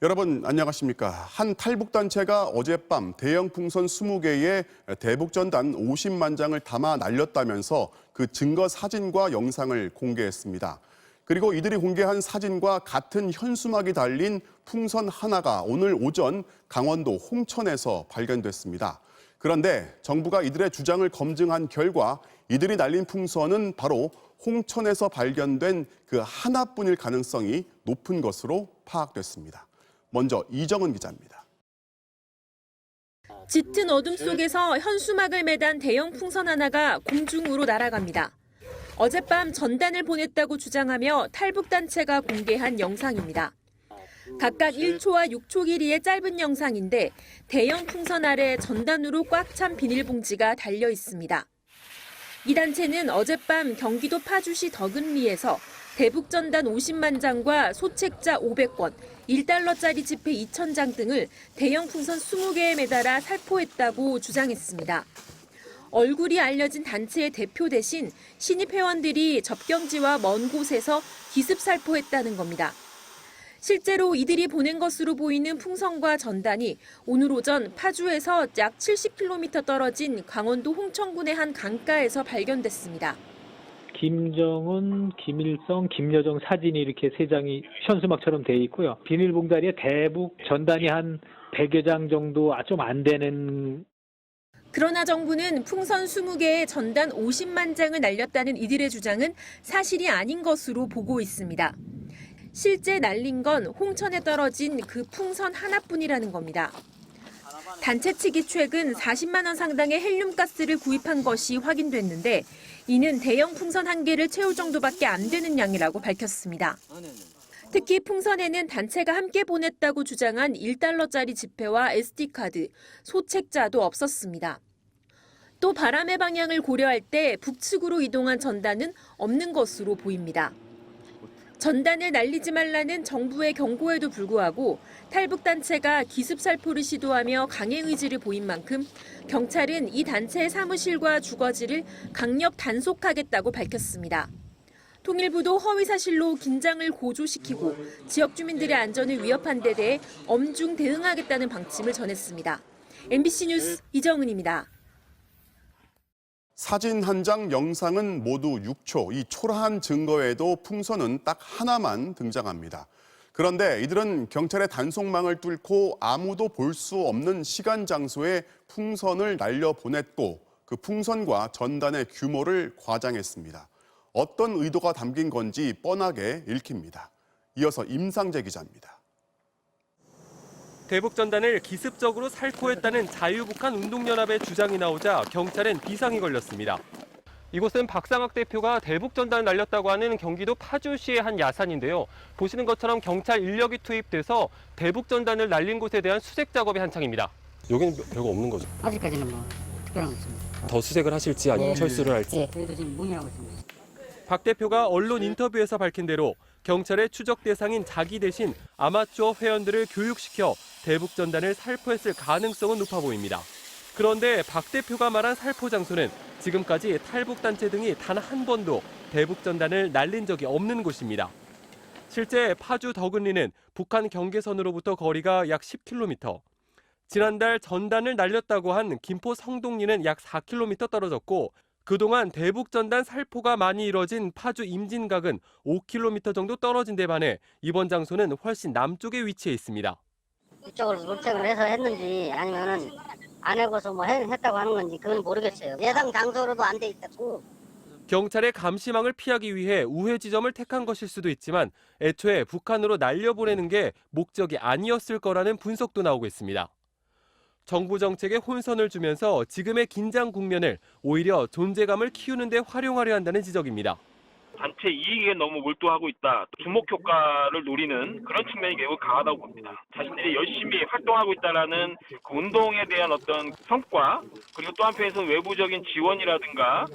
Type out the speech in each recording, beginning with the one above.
여러분 안녕하십니까. 한 탈북단체가 어젯밤 대형 풍선 20개에 대북전단 50만 장을 담아 날렸다면서 그 증거 사진과 영상을 공개했습니다. 그리고 이들이 공개한 사진과 같은 현수막이 달린 풍선 하나가 오늘 오전 강원도 홍천에서 발견됐습니다. 그런데 정부가 이들의 주장을 검증한 결과 이들이 날린 풍선은 바로 홍천에서 발견된 그 하나뿐일 가능성이 높은 것으로 파악됐습니다. 먼저 이정은 기자입니다. 짙은 어둠 속에서 현수막을 매단 대형 풍선 하나가 공중으로 날아갑니다. 어젯밤 전단을 보냈다고 주장하며 탈북단체가 공개한 영상입니다. 각각 1초와 6초 길이의 짧은 영상인데 대형 풍선 아래 전단으로 꽉 찬 비닐봉지가 달려 있습니다. 이 단체는 어젯밤 경기도 파주시 덕은리에서 대북전단 50만 장과 소책자 500권, 1달러짜리 지폐 2,000장 등을 대형 풍선 20개에 매달아 살포했다고 주장했습니다. 얼굴이 알려진 단체의 대표 대신 신입 회원들이 접경지와 먼 곳에서 기습 살포했다는 겁니다. 실제로 이들이 보낸 것으로 보이는 풍선과 전단이 오늘 오전 파주에서 약 70km 떨어진 강원도 홍천군의 한 강가에서 발견됐습니다. 김정은, 김일성, 김여정 사진이 이렇게 3장이 현수막처럼 돼 있고요. 비닐봉다리에 대북 전단이 한 100여 장 정도 좀 안 되는. 그러나 정부는 풍선 20개에 전단 50만 장을 날렸다는 이들의 주장은 사실이 아닌 것으로 보고 있습니다. 실제 날린 건 홍천에 떨어진 그 풍선 하나뿐이라는 겁니다. 단체 측이 최근 40만 원 상당의 헬륨가스를 구입한 것이 확인됐는데 이는 대형 풍선 1개를 채울 정도밖에 안 되는 양이라고 밝혔습니다. 특히 풍선에는 단체가 함께 보냈다고 주장한 1달러짜리 지폐와 SD카드, 소책자도 없었습니다. 또 바람의 방향을 고려할 때 북측으로 이동한 전단은 없는 것으로 보입니다. 전단을 날리지 말라는 정부의 경고에도 불구하고 탈북단체가 기습살포를 시도하며 강행 의지를 보인 만큼 경찰은 이 단체의 사무실과 주거지를 강력 단속하겠다고 밝혔습니다. 통일부도 허위사실로 긴장을 고조시키고 지역 주민들의 안전을 위협한 데 대해 엄중 대응하겠다는 방침을 전했습니다. MBC 뉴스 이정은입니다. 사진 한 장, 영상은 모두 6초. 이 초라한 증거에도 풍선은 딱 하나만 등장합니다. 그런데 이들은 경찰의 단속망을 뚫고 아무도 볼 수 없는 시간 장소에 풍선을 날려보냈고 그 풍선과 전단의 규모를 과장했습니다. 어떤 의도가 담긴 건지 뻔하게 읽힙니다. 이어서 임상재 기자입니다. 대북전단을 기습적으로 살포했다는 자유북한 운동연합의 주장이 나오자 경찰엔 비상이 걸렸습니다. 이곳은 박상학 대표가 대북전단을 날렸다고 하는 경기도 파주시의 한 야산인데요. 보시는 것처럼 경찰 인력이 투입돼서 대북전단을 날린 곳에 대한 수색 작업이 한창입니다. 여기는 별거 없는 거죠? 아직까지는 뭐 특별한 거 없습니다. 더 수색을 하실지 아니면 철수를 할지? 네, 저희도 지금 문의하고 있습니다. 박 대표가 언론 인터뷰에서 밝힌 대로 경찰의 추적 대상인 자기 대신 아마추어 회원들을 교육시켜 대북전단을 살포했을 가능성은 높아 보입니다. 그런데 박 대표가 말한 살포 장소는 지금까지 탈북단체 등이 단 한 번도 대북전단을 날린 적이 없는 곳입니다. 실제 파주 덕은리는 북한 경계선으로부터 거리가 약 10km, 지난달 전단을 날렸다고 한 김포 성동리는 약 4km 떨어졌고 그동안 대북전단 살포가 많이 이뤄진 파주 임진각은 5km 정도 떨어진 데 반해 이번 장소는 훨씬 남쪽에 위치해 있습니다. 이쪽으로 물색을 해서 했는지 아니면은 안 해고서 뭐 했다고 하는 건지 그건 모르겠어요. 예상 장소로도 안 돼 있다고. 경찰의 감시망을 피하기 위해 우회 지점을 택한 것일 수도 있지만 애초에 북한으로 날려보내는 게 목적이 아니었을 거라는 분석도 나오고 있습니다. 정부 정책에 혼선을 주면서 지금의 긴장 국면을 오히려 존재감을 키우는 데 활용하려 한다는 지적입니다. 단체 이익에 너무 몰두하고 있다. 주목 효과를 노리는 그런 측면이 매우 강하다고 봅니다. 자신들이 열심히 활동하고 있다는 그 운동에 대한 어떤 성과, 그리고 또 한편에서는 외부적인 지원이라든가.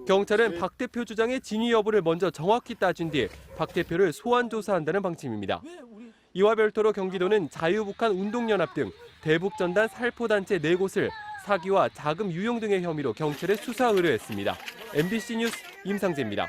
경찰은 박 대표 주장의 진위 여부를 먼저 정확히 따진 뒤 박 대표를 소환 조사한다는 방침입니다. 이와 별도로 경기도는 자유북한 운동연합 등 대북전단 살포단체 4곳을 사기와 자금 유용 등의 혐의로 경찰에 수사 의뢰했습니다. MBC 뉴스 임상재입니다.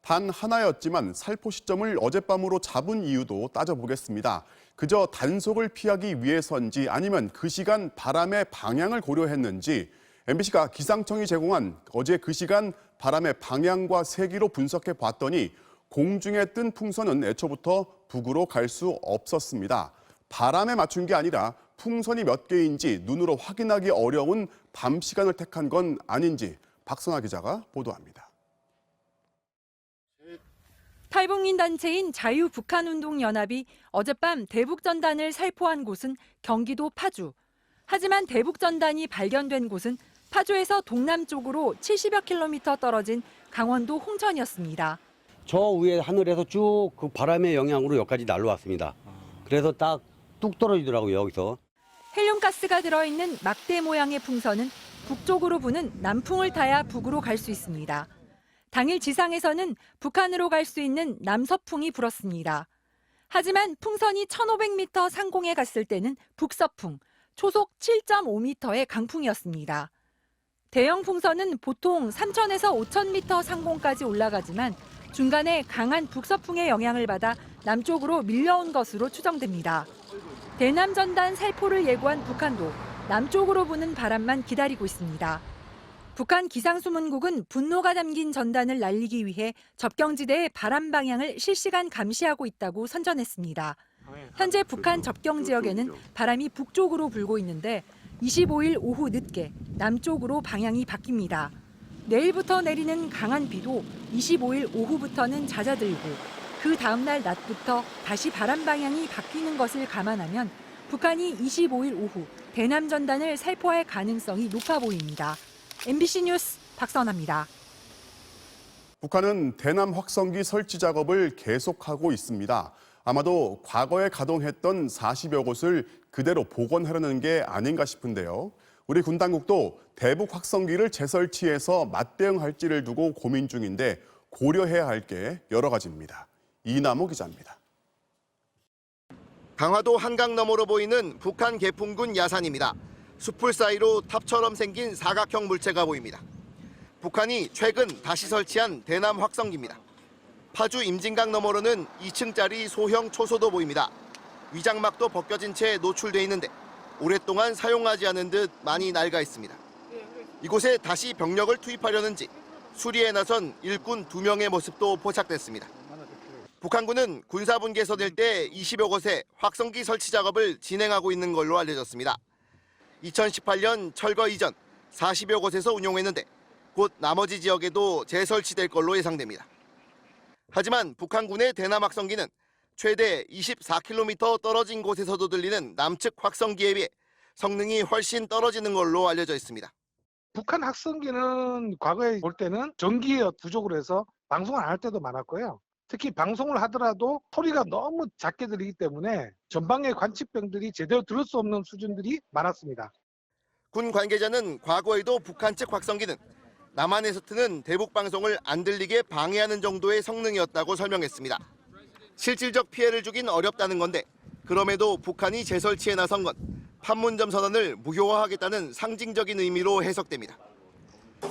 단 하나였지만 살포 시점을 어젯밤으로 잡은 이유도 따져보겠습니다. 그저 단속을 피하기 위해서인지 아니면 그 시간 바람의 방향을 고려했는지 MBC가 기상청이 제공한 어제 그 시간 바람의 방향과 세기로 분석해 봤더니 공중에 뜬 풍선은 애초부터 북으로 갈 수 없었습니다. 바람에 맞춘 게 아니라 풍선이 몇 개인지 눈으로 확인하기 어려운 밤 시간을 택한 건 아닌지 박선아 기자가 보도합니다. 탈북민 단체인 자유북한운동연합이 어젯밤 대북전단을 살포한 곳은 경기도 파주. 하지만 대북전단이 발견된 곳은 파주에서 동남쪽으로 70여 킬로미터 떨어진 강원도 홍천이었습니다. 저 위에 하늘에서 쭉 그 바람의 영향으로 여기까지 날라왔습니다. 그래서 딱 뚝 떨어지더라고요, 여기서. 헬륨가스가 들어있는 막대 모양의 풍선은 북쪽으로 부는 남풍을 타야 북으로 갈 수 있습니다. 당일 지상에서는 북한으로 갈 수 있는 남서풍이 불었습니다. 하지만 풍선이 1500m 상공에 갔을 때는 북서풍, 초속 7.5m의 강풍이었습니다. 대형 풍선은 보통 3000에서 5000m 상공까지 올라가지만 중간에 강한 북서풍의 영향을 받아 남쪽으로 밀려온 것으로 추정됩니다. 대남 전단 살포를 예고한 북한도 남쪽으로 부는 바람만 기다리고 있습니다. 북한 기상수문국은 분노가 담긴 전단을 날리기 위해 접경지대의 바람 방향을 실시간 감시하고 있다고 선전했습니다. 현재 북한 접경 지역에는 바람이 북쪽으로 불고 있는데 25일 오후 늦게 남쪽으로 방향이 바뀝니다. 내일부터 내리는 강한 비도 25일 오후부터는 잦아들고 그 다음날 낮부터 다시 바람 방향이 바뀌는 것을 감안하면 북한이 25일 오후 대남 전단을 살포할 가능성이 높아 보입니다. MBC 뉴스 박선아입니다. 북한은 대남 확성기 설치 작업을 계속하고 있습니다. 아마도 과거에 가동했던 40여 곳을 그대로 복원하려는 게 아닌가 싶은데요. 우리 군 당국도 대북 확성기를 재설치해서 맞대응할지를 두고 고민 중인데 고려해야 할 게 여러 가지입니다. 이남호 기자입니다. 강화도 한강 너머로 보이는 북한 개풍군 야산입니다. 숲풀 사이로 탑처럼 생긴 사각형 물체가 보입니다. 북한이 최근 다시 설치한 대남 확성기입니다. 파주 임진강 너머로는 2층짜리 소형 초소도 보입니다. 위장막도 벗겨진 채 노출돼 있는데 오랫동안 사용하지 않은 듯 많이 낡아 있습니다. 이곳에 다시 병력을 투입하려는지 수리에 나선 일꾼 2명의 모습도 포착됐습니다. 북한군은 군사분계선 일대 20여 곳에 확성기 설치 작업을 진행하고 있는 걸로 알려졌습니다. 2018년 철거 이전 40여 곳에서 운용했는데 곧 나머지 지역에도 재설치될 걸로 예상됩니다. 하지만 북한군의 대남 확성기는 최대 24km 떨어진 곳에서도 들리는 남측 확성기에 비해 성능이 훨씬 떨어지는 걸로 알려져 있습니다. 북한 확성기는 과거에 볼 때는 전기의 부족으로 해서 방송을 안 할 때도 많았고요. 특히 방송을 하더라도 소리가 너무 작게 들리기 때문에 전방의 관측병들이 제대로 들을 수 없는 수준들이 많았습니다. 군 관계자는 과거에도 북한 측 확성기는 남한에서 트는 대북 방송을 안 들리게 방해하는 정도의 성능이었다고 설명했습니다. 실질적 피해를 주긴 어렵다는 건데 그럼에도 북한이 재설치에 나선 건 판문점 선언을 무효화하겠다는 상징적인 의미로 해석됩니다.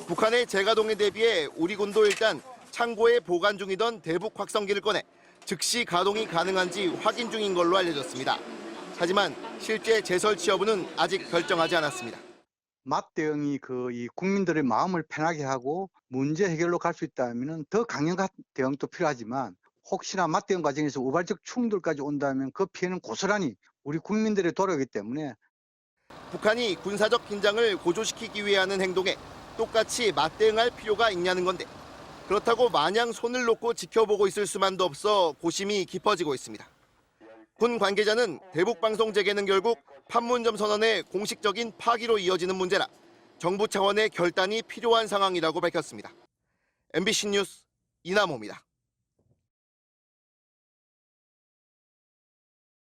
북한의 재가동에 대비해 우리 군도 일단 창고에 보관 중이던 대북 확성기를 꺼내 즉시 가동이 가능한지 확인 중인 걸로 알려졌습니다. 하지만 실제 재설치 여부는 아직 결정하지 않았습니다. 맞대응이 이 국민들의 마음을 편하게 하고 문제 해결로 갈 수 있다면 더 강력한 대응도 필요하지만 혹시나 맞대응 과정에서 우발적 충돌까지 온다면 그 피해는 고스란히 우리 국민들에 돌아오기 때문에 북한이 군사적 긴장을 고조시키기 위해 하는 행동에 똑같이 맞대응할 필요가 있냐는 건데 그렇다고 마냥 손을 놓고 지켜보고 있을 수만도 없어 고심이 깊어지고 있습니다. 군 관계자는 대북 방송 재개는 결국 판문점 선언의 공식적인 파기로 이어지는 문제라 정부 차원의 결단이 필요한 상황이라고 밝혔습니다. MBC 뉴스 이남호입니다.